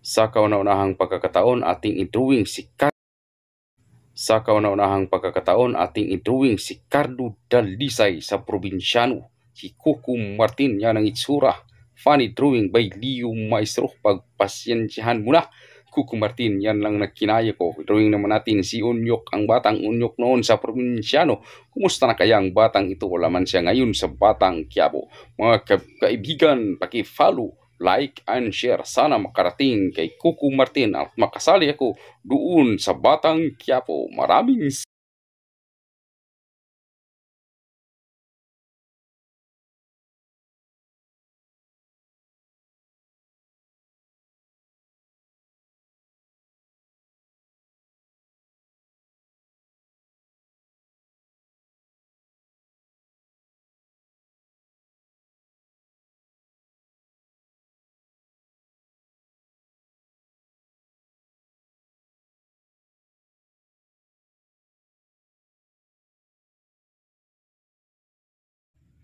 Sa kauna-unahang pagkakataon ating i-drawing si Cardo Daldisay sa probinsyano. Si Coco Martin yan ang itsura. Funny drawing by Leo Maestro. Pagpasyensyahan mo na. Coco Martin, yan lang nagkinaya ko. Drawing naman natin si Unyok, ang batang Unyok noon sa probinsyano. Kumusta na kaya ang batang ito? Wala man siya ngayon sa Batang Quiapo. Mga kaibigan, paki-follow, like and share. Sana makarating kay Coco Martin at makasali ako doon sa Batang Quiapo. Maraming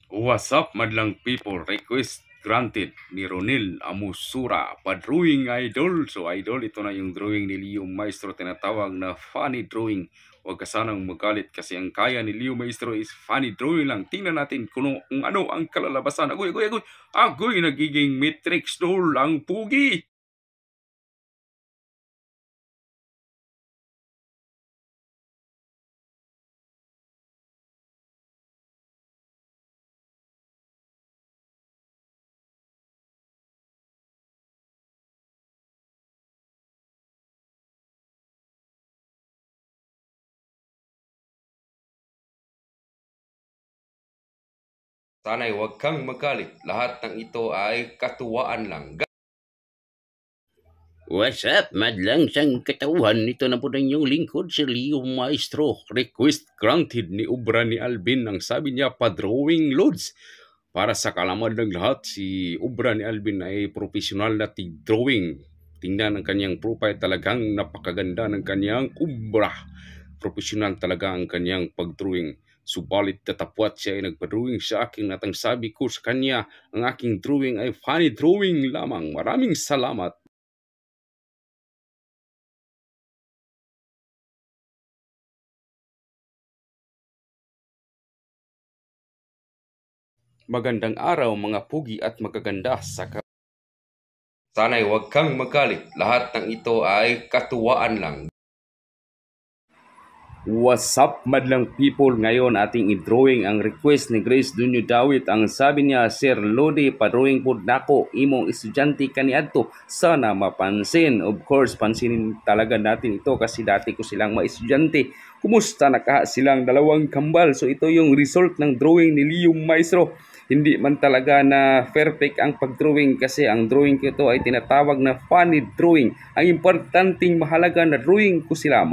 What's up, madlang people? Request granted ni Ronil Amusura, pa-drawing idol. So idol, ito na yung drawing ni Leo Maestro, tinatawag na funny drawing. Huwag ka sanang magalit kasi ang kaya ni Leo Maestro is funny drawing lang. Tingnan natin kung ano ang kalalabasan. Agoy, nagiging matrix doll ang pugi. Sana'y huwag kang magalit. Lahat ng ito ay katuwaan lang. What's up, madlang sang katawan? Ito na po ng inyong lingkod, si Leo Maestro. Request granted ni Ubra ni Alvin. Ang sabi niya, pa-drawing loads. Para sa kalaman ng lahat, si Ubra ni Alvin ay professional na tig-drawing. Tingnan ang kanyang profile, talagang napakaganda ng kanyang Ubra. Professional talaga ang kanyang pag-drawing. Subalit tatapwat siya ay nagpa-drawing sa akin at ang sabi ko sa kanya, ang aking drawing ay funny drawing lamang. Maraming salamat. Magandang araw mga pugi at magaganda sa Sana'y huwag kang magalit. Lahat ng ito ay katuwaan lang. What's up, madlang people? Ngayon ating i-drawing ang request ni Grace Dunyo Dawit. Ang sabi niya, Sir Lodi, pa-drawing po nako imong estudyante kaniadto. Sana mapansin. Of course, pansinin talaga natin ito kasi dati ko silang maestudyante. Kumusta nakaha silang dalawang kambal? So ito yung result ng drawing ni Leo Maestro. Hindi man talaga na perfect ang pag-drawing kasi ang drawing ko ito ay tinatawag na funny drawing. Ang importanteng mahalaga na drawing ko sila.